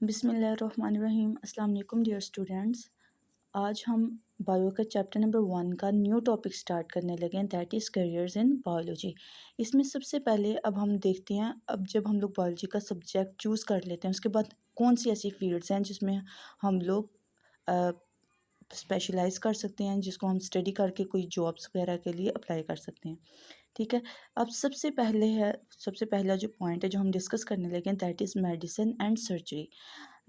बिस्मिल्लाहिर्रहमानिर्रहीम। अस्सलाम वालेकुम डियर स्टूडेंट्स। आज हम बायो का चैप्टर नंबर 1 का न्यू टॉपिक स्टार्ट करने लगे हैं, that is careers in biology. इसमें सबसे पहले अब हम देखते हैं, अब जब हम लोग बायोलॉजी का सब्जेक्ट चूज़ कर लेते हैं उसके बाद कौन सी ऐसी फील्ड्स हैं जिसमें हम लोग स्पेशलाइज कर सकते हैं, जिसको हम स्टडी करके कोई जॉब्स वगैरह के लिए अप्लाई कर सकते हैं। ठीक है। अब सबसे पहला जो पॉइंट है जो हम डिस्कस करने लगे हैं, that is medicine and surgery.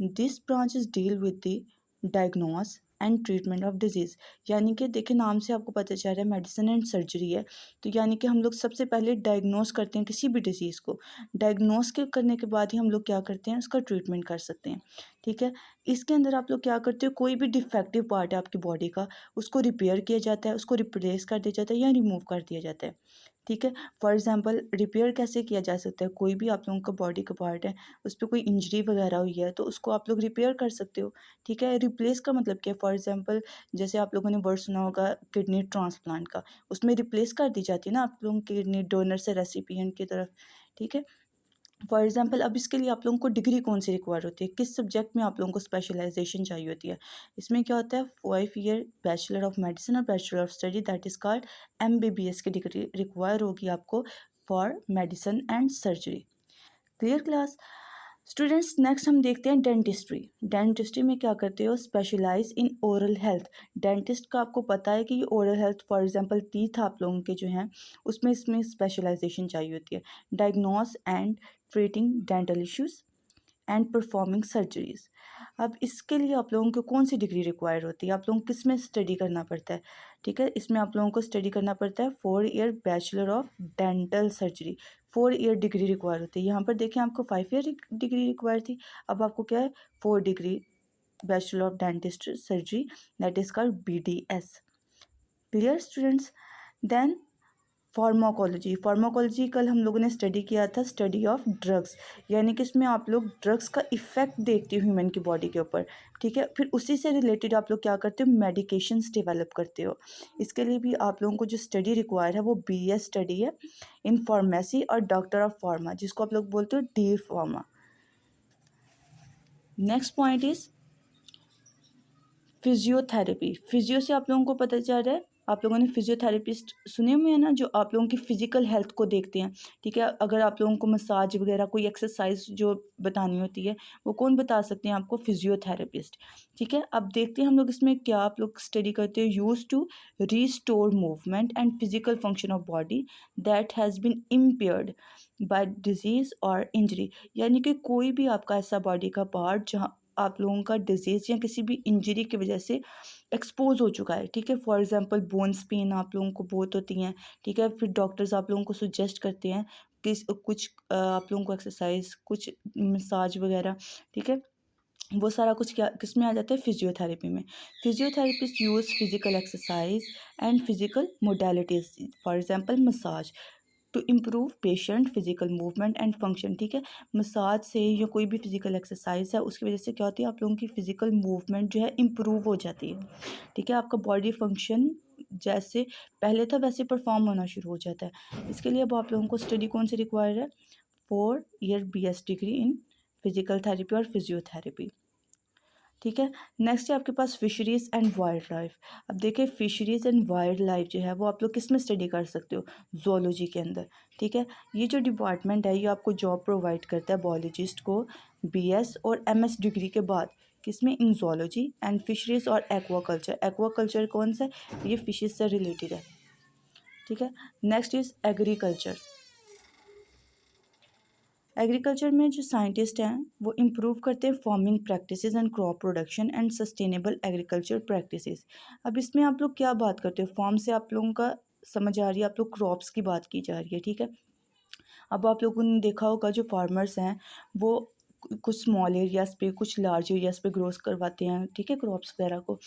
This branches deal with the diagnose and treatment of disease. यानी कि देखिए, नाम से आपको पता चल रहा है मेडिसिन एंड सर्जरी है, तो यानी कि हम लोग सबसे पहले डायग्नोस करते हैं किसी भी डिजीज़ को। डायग्नोस के करने के बाद ही हम लोग क्या करते हैं, उसका ट्रीटमेंट कर सकते हैं। ठीक है। इसके अंदर आप लोग क्या करते हो, कोई भी डिफेक्टिव पार्ट है आपकी बॉडी का, उसको रिपेयर किया जाता है, उसको रिप्लेस कर दिया जाता है या रिमूव कर दिया जाता है। ठीक है। फॉर एग्जांपल रिपेयर कैसे किया जा सकता है, कोई भी आप लोगों का बॉडी का पार्ट है, उस पर कोई इंजरी वगैरह हुई है तो उसको आप लोग रिपेयर कर सकते हो। ठीक है। रिप्लेस का मतलब क्या है, फॉर एग्जांपल जैसे आप लोगों ने वर्ड सुना होगा किडनी ट्रांसप्लांट का, उसमें रिप्लेस कर दी जाती है ना आप लोगों की किडनी, डोनर से रेसिपिएंट की तरफ। ठीक है। फॉर एग्जांपल अब इसके लिए आप लोगों को डिग्री कौन सी रिक्वायर होती है, किस सब्जेक्ट में आप लोगों को स्पेशलाइजेशन चाहिए होती है। इसमें क्या होता है, 5 ईयर बैचलर ऑफ मेडिसिन और bachelor of study, that is called MBBS की डिग्री रिक्वायर होगी आपको for medicine and surgery. Clear class students. Next हम देखते हैं डेंटिस्ट्री। डेंटिस्ट्री में क्या करते हो, specialise in oral health. Dentist का आपको पता है कि ये oral health, for example teeth आप लोगों के जो हैं उसमें इसमें स्पेशलाइजेशन चाहिए होती है। Diagnose and treating dental issues and performing surgeries. अब इसके लिए आप लोगों को कौन सी डिग्री रिक्वायर होती है, आप लोगों को किस में स्टडी करना पड़ता है। ठीक है। इसमें आप लोगों को स्टडी करना पड़ता है 4 year bachelor of dental surgery. 4 year degree require होती है। यहाँ पर देखिए आपको 5 ईयर डिग्री रिक्वायर थी, अब आपको क्या है, 4 degree bachelor of dentist surgery, that is called BDS। Clear students. Then pharmacology. Pharmacology कल हम लोगों ने स्टडी किया था, स्टडी ऑफ ड्रग्स। यानी कि इसमें आप लोग ड्रग्स का इफ़ेक्ट देखते हो ह्यूमन की बॉडी के ऊपर। ठीक है। फिर उसी से रिलेटेड आप लोग क्या करते हो, मेडिकेशंस डेवलप करते हो। इसके लिए भी आप लोगों को जो स्टडी रिक्वायर है वो BS स्टडी है इन फार्मेसी और डॉक्टर ऑफ फार्मा, जिसको आप लोग बोलते हो D pharma. Next point is physiotherapy. Physio से आप लोगों को पता चल रहा है, आप लोगों ने फिजियोथेरेपिस्ट सुने हुए हैं ना, जो आप लोगों की फिजिकल हेल्थ को देखते हैं। ठीक है। अगर आप लोगों को मसाज वगैरह कोई एक्सरसाइज जो बतानी होती है, वो कौन बता सकते हैं आपको, फिजियोथेरेपिस्ट। ठीक है। अब देखते हैं हम लोग इसमें क्या आप लोग स्टडी करते हो, use to restore movement and physical function of body that has been impaired by disease और इंजरी। यानी कि कोई भी आपका ऐसा बॉडी का पार्ट जहाँ आप लोगों का डिजीज़ या किसी भी इंजरी की वजह से एक्सपोज हो चुका है। ठीक है। फॉर एग्जांपल बोन्स पेन आप लोगों को बहुत होती हैं। ठीक है। फिर डॉक्टर्स आप लोगों को सुजेस्ट करते हैं कि कुछ आप लोगों को एक्सरसाइज, कुछ मसाज वगैरह। ठीक है। वो सारा कुछ क्या किस में आ जाता है, फिजियोथेरेपी में। Physiotherapist use physical exercise and physical modalities, for example massage, to improve patient physical movement and function. ठीक है। मसाज से या कोई भी फिजिकल एक्सरसाइज है उसकी वजह से क्या होती है, आप लोगों की फिजिकल मूवमेंट जो है इम्प्रूव हो जाती है। ठीक है। आपका बॉडी फंक्शन जैसे पहले था वैसे परफॉर्म होना शुरू हो जाता है। इसके लिए अब आप लोगों को स्टडी कौन सी रिक्वायर है, 4 year BS degree in physical therapy और फिजियोथेरेपी। ठीक है। नेक्स्ट है आपके पास फिशरीज़ एंड वाइल्ड लाइफ। अब देखिए, फिशरीज़ एंड वाइल्ड लाइफ जो है वो आप लोग किस में स्टडी कर सकते हो, जोलॉजी के अंदर। ठीक है। ये जो डिपार्टमेंट है ये आपको जॉब प्रोवाइड करता है बॉयोलॉजिस्ट को BS और MS डिग्री के बाद, किसमें, इन जोलॉजी एंड फिशरीज़ और एक्वाकल्चर। एक्वाकल्चर कौन सा है, ये फिशेज से रिलेटेड है। ठीक है। Next is agriculture. एग्रीकल्चर में जो साइंटिस्ट हैं वो इम्प्रूव करते हैं farming practices and crop production and sustainable agriculture practices. अब इसमें आप लोग क्या बात करते हो, फार्म से आप लोगों का समझ आ रही है, आप लोग क्रॉप्स की बात की जा रही है। ठीक है। अब आप लोगों ने देखा होगा जो फार्मर्स हैं वो कुछ स्मॉल एरियाज़ पे, कुछ लार्ज एरियाज़ पे ग्रोथ करवाते हैं। ठीक है। क्रॉप्स वगैरह को,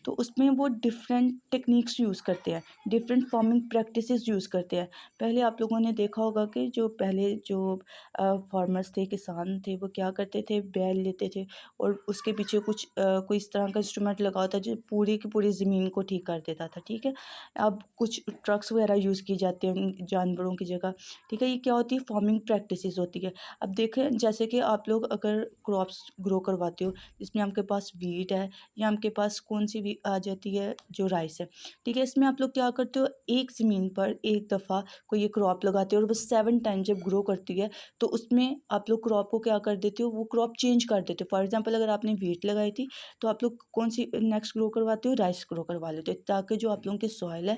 तो उसमें वो डिफरेंट टेक्निक्स यूज़ करते हैं, डिफरेंट फार्मिंग प्रैक्टिसेस यूज़ करते हैं। पहले आप लोगों ने देखा होगा कि जो पहले जो फार्मर्स थे, किसान थे, वो क्या करते थे, बैल लेते थे और उसके पीछे कुछ कोई इस तरह का इंस्ट्रूमेंट लगा होता जो पूरी की पूरी ज़मीन को ठीक कर देता था। ठीक है। अब कुछ ट्रक्स वगैरह यूज़ किए जाते हैं जानवरों की जगह। ठीक है। ये क्या होती है, फार्मिंग प्रैक्टिसेस होती है। अब देखें जैसे कि आप लोग अगर क्रॉप्स ग्रो करवाते हो जिसमें आपके पास वीट है या आपके पास कौन सी भी आ जाती है जो राइस है, ठीक है, इसमें आप लोग क्या करते हो, एक ज़मीन पर एक दफ़ा कोई ये क्रॉप लगाते हो और बस 7 टाइम जब ग्रो करती है तो उसमें आप लोग क्रॉप को क्या कर देते हो, वो क्रॉप चेंज कर देते हो। फॉर एग्जांपल अगर आपने वीट लगाई थी तो आप लोग कौन सी नेक्स्ट ग्रो करवाते हो, राइस ग्रो करवा लेते हो, ताकि जो आप लोगों के सॉइल है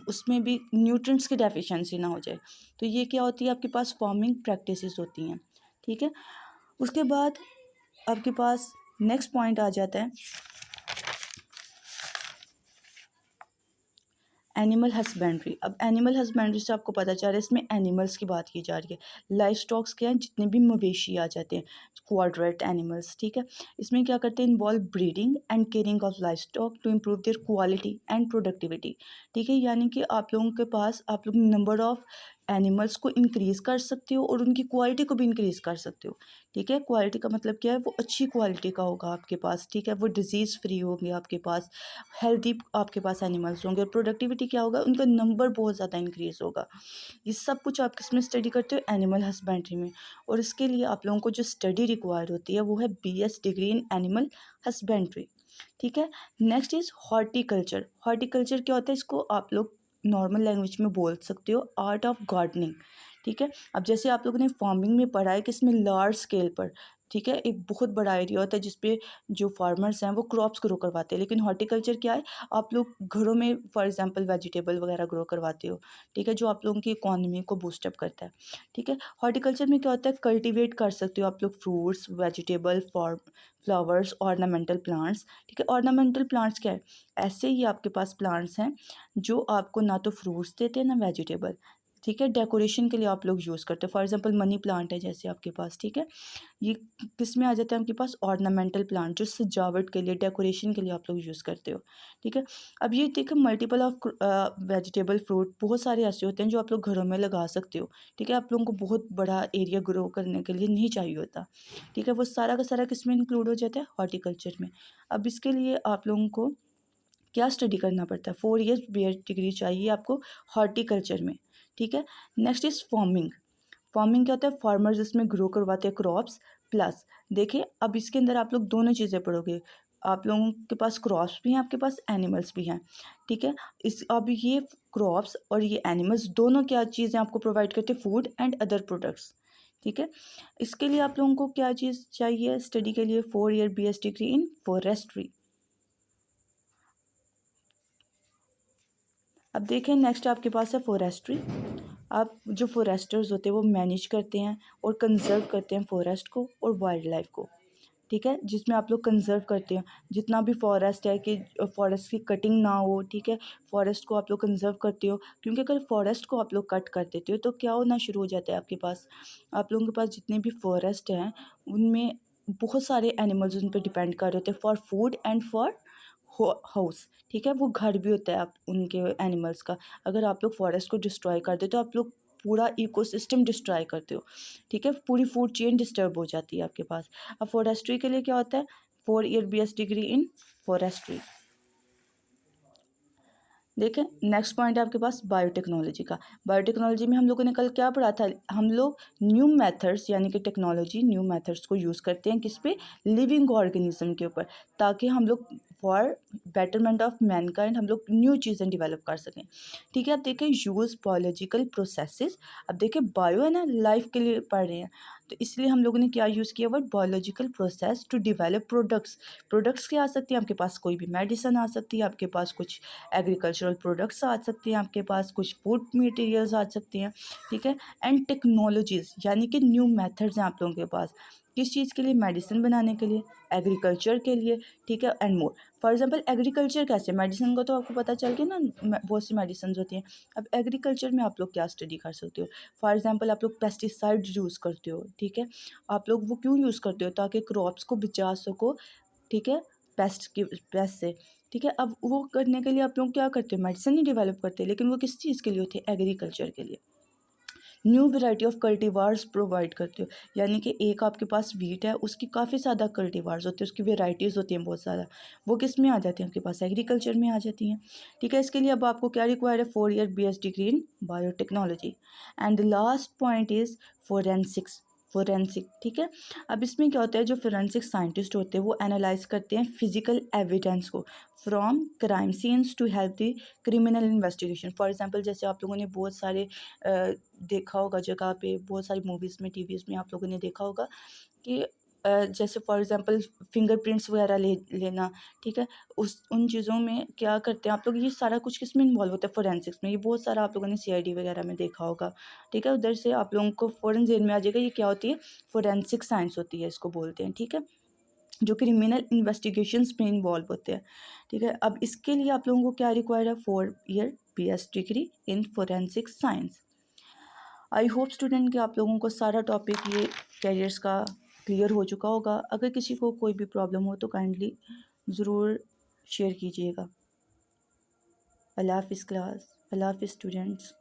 उसमें भी न्यूट्रिएंट्स की डेफिशिएंसी ना हो जाए। तो ये क्या होती है, आपके पास फार्मिंग प्रैक्टिसेस होती हैं, ठीक है। उसके बाद आपके पास नेक्स्ट पॉइंट आ जाता है एनिमल हस्बेंड्री। अब एनिमल हस्बेंड्री से आपको पता चल रहा है इसमें एनिमल्स की बात की जा रही है। लाइफ स्टॉक्स क्या हैं, जितने भी मवेशी आ जाते हैं, क्वाड्रेट एनिमल्स, ठीक है। इसमें क्या करते हैं, involve breeding and caring of livestock to improve their quality and productivity, ठीक है। यानी कि आप लोगों के पास आप लोग नंबर ऑफ एनिमल्स को इंक्रीज़ कर सकते हो और उनकी क्वालिटी को भी इंक्रीज़ कर सकते हो, ठीक है। क्वालिटी का मतलब क्या है, वो अच्छी क्वालिटी का होगा आपके पास, ठीक है, वो डिजीज़ फ्री होंगे आपके पास, हेल्दी आपके पास एनिमल्स होंगे। प्रोडक्टिविटी क्या होगा, उनका नंबर बहुत ज़्यादा इंक्रीज़ होगा। ये सब कुछ आप किस में स्टडी करते हो, एनिमल हस्बेंड्री में। और इसके लिए आप लोगों को जो स्टडी रिक्वायर होती है वो है BS degree in animal husbandry, ठीक है। Next is horticulture. हॉर्टिकल्चर क्या होता है, इसको आप लोग नॉर्मल लैंग्वेज में बोल सकते हो आर्ट ऑफ गार्डनिंग, ठीक है। अब जैसे आप लोगों ने फार्मिंग में पढ़ा है कि इसमें लार्ज स्केल पर, ठीक है, एक बहुत बड़ा एरिया होता है जिसपे जो फार्मर्स हैं वो क्रॉप्स ग्रो करवाते हैं। लेकिन हॉर्टिकल्चर क्या है, आप लोग घरों में फॉर एग्जांपल वेजिटेबल वगैरह ग्रो करवाते हो, ठीक है, जो आप लोगों की इकोनॉमी को बूस्टअप करता है, ठीक है। हॉर्टिकल्चर में क्या होता है, कल्टीवेट कर सकते हो आप लोग fruits, vegetable, for flowers, ornamental plants, ठीक है। ऑर्नामेंटल प्लांट्स क्या है, ऐसे ही आपके पास प्लांट्स हैं जो आपको ना तो फ्रूट्स देते हैं ना वेजिटेबल, ठीक है, डेकोरेशन के लिए आप लोग यूज़ करते हो। फॉर एग्जांपल मनी प्लांट है जैसे आपके पास, ठीक है, ये किस में आ जाता है आपके पास, ऑर्नामेंटल प्लांट, जो सजावट के लिए, डेकोरेशन के लिए आप लोग यूज़ करते हो, ठीक है। अब ये देखो मल्टीपल ऑफ वेजिटेबल, फ्रूट बहुत सारे ऐसे होते हैं जो आप लोग घरों में लगा सकते हो, ठीक है। आप लोगों को बहुत बड़ा एरिया ग्रो करने के लिए नहीं चाहिए होता, ठीक है, वो सारा का सारा किस में इंक्लूड हो जाता है, हॉर्टिकल्चर में। अब इसके लिए आप लोगों को क्या स्टडी करना पड़ता है, 4 ईयर्स BS डिग्री चाहिए आपको हॉर्टिकल्चर में, ठीक है। Next is farming. फार्मिंग क्या होता है, फार्मर्स इसमें ग्रो करवाते हैं क्रॉप्स प्लस, देखिए अब इसके अंदर आप लोग दोनों चीज़ें पढ़ोगे, आप लोगों के पास क्रॉप्स भी हैं, आपके पास एनिमल्स भी हैं, ठीक है। इस अब ये क्रॉप्स और ये एनिमल्स दोनों क्या चीज़ें आपको प्रोवाइड करते हैं, फूड एंड अदर प्रोडक्ट्स, ठीक है। इसके लिए आप लोगों को क्या चीज़ चाहिए स्टडी के लिए, 4 year BS degree in forestry. अब देखें नेक्स्ट आपके पास है फॉरेस्ट्री। आप जो फॉरेस्टर्स होते हैं वो मैनेज करते हैं और कंजर्व करते हैं फॉरेस्ट को और वाइल्ड लाइफ को, ठीक है, जिसमें आप लोग कंजर्व करते हैं जितना भी फॉरेस्ट है कि फॉरेस्ट की कटिंग ना हो, ठीक है। फॉरेस्ट को आप लोग कंजर्व करते हो, क्योंकि अगर फॉरेस्ट को आप लोग कट कर देते हो तो क्या होना शुरू हो जाता है आपके पास, आप लोगों के पास जितने भी फॉरेस्ट हैं उनमें बहुत सारे एनिमल्स उन पर डिपेंड कर रहे होते हैं for food and for house, ठीक है, वो घर भी होता है आप उनके एनिमल्स का। अगर आप लोग फॉरेस्ट को डिस्ट्रॉय कर दे तो आप लोग पूरा इकोसिस्टम डिस्ट्रॉय करते हो, ठीक है, पूरी फूड चेन डिस्टर्ब हो जाती है आपके पास। अब फॉरेस्ट्री के लिए क्या होता है, 4 year BS degree in forestry. देखें नेक्स्ट पॉइंट है आपके पास बायोटेक्नोलॉजी का। बायोटेक्नोलॉजी में हम लोगों ने कल क्या पढ़ा था, हम लोग न्यू मेथड्स यानी कि टेक्नोलॉजी, न्यू मेथड्स को यूज़ करते हैं किस पे, लिविंग ऑर्गेनिज्म के ऊपर, ताकि हम लोग फॉर बेटरमेंट ऑफ मैनकाइंड हम लोग न्यू चीज़ें डेवलप कर सकें, ठीक है। अब देखें यूज़ बायोलॉजिकल प्रोसेसेस, अब देखें बायो है ना, लाइफ के लिए पढ़ रहे हैं, तो इसलिए हम लोगों ने क्या यूज़ किया, word biological process to develop products. Products क्या आ सकती है आपके पास, कोई भी मेडिसिन आ सकती है आपके पास, कुछ एग्रीकल्चरल प्रोडक्ट्स आ सकते हैं आपके पास, कुछ फूड मटेरियल्स आ सकते हैं, ठीक है। एंड टेक्नोलॉजीज़ यानी कि न्यू मेथड्स हैं आप लोगों के पास, किस चीज़ के लिए, मेडिसिन बनाने के लिए, एग्रीकल्चर के लिए, ठीक है, and more. For example agriculture कैसे, मेडिसिन का तो आपको पता चल गया ना, बहुत सी मेडिसिन होती हैं। अब एग्रीकल्चर में आप लोग क्या स्टडी कर सकते हो, फॉर एग्जांपल आप लोग पेस्टिसाइड यूज़ करते हो, ठीक है, आप लोग वो क्यों यूज़ करते हो, ताकि क्रॉप्स को बचा सको, ठीक है, पेस्ट से, ठीक है। अब वो करने के लिए आप लोग क्या करते हो, मेडिसिन ही डेवलप करते हैं, लेकिन वो किस चीज़ के लिए होती है, एग्रीकल्चर के लिए। New variety of cultivars provide करते हो, यानी कि एक आपके पास वीट है उसकी काफ़ी ज़्यादा कल्टीवार्स होते हैं, उसकी वेराइटीज़ होती हैं बहुत ज़्यादा, वो किस में आ जाती हैं आपके पास, एग्रीकल्चर में आ जाती हैं, ठीक है। इसके लिए अब आपको क्या रिक्वायर है, 4 year BS degree in biotechnology. And the last point is forensics. Forensic, ठीक है। अब इसमें क्या होता है, जो फोरेंसिक साइंटिस्ट होते हैं वो एनालाइज करते हैं फिजिकल एविडेंस को from crime scenes to help the criminal investigation. For example जैसे आप लोगों ने बहुत सारे देखा होगा जगह पे, बहुत सारी मूवीज़ में, टीवीज़ में आप लोगों ने देखा होगा कि जैसे फॉर एग्जांपल फिंगरप्रिंट्स वगैरह लेना, ठीक है। उस उन चीज़ों में क्या करते हैं आप लोग, ये सारा कुछ किस में इन्वॉल्व होता है, फोरेंसिक्स में। ये बहुत सारा आप लोगों ने सीआईडी वगैरह में देखा होगा, ठीक है। उधर से आप लोगों को फ़ौरन ज़हन में आ जाएगा ये क्या होती है, फोरेंसिक साइंस होती है, इसको बोलते हैं, ठीक है। जो क्रिमिनल इन्वेस्टिगेशंस में इन्वॉल्व होते हैं, ठीक है। अब इसके लिए आप लोगों को क्या रिक्वायर है, 4 year BS degree in forensic science. I hope student कि आप लोगों को सारा टॉपिक ये कैरियर्स का क्लियर हो चुका होगा। अगर किसी को कोई भी प्रॉब्लम हो तो काइंडली ज़रूर शेयर कीजिएगा। अल्लाह हाफ़िज़ क्लास, अल्लाह हाफ़िज़ स्टूडेंट्स।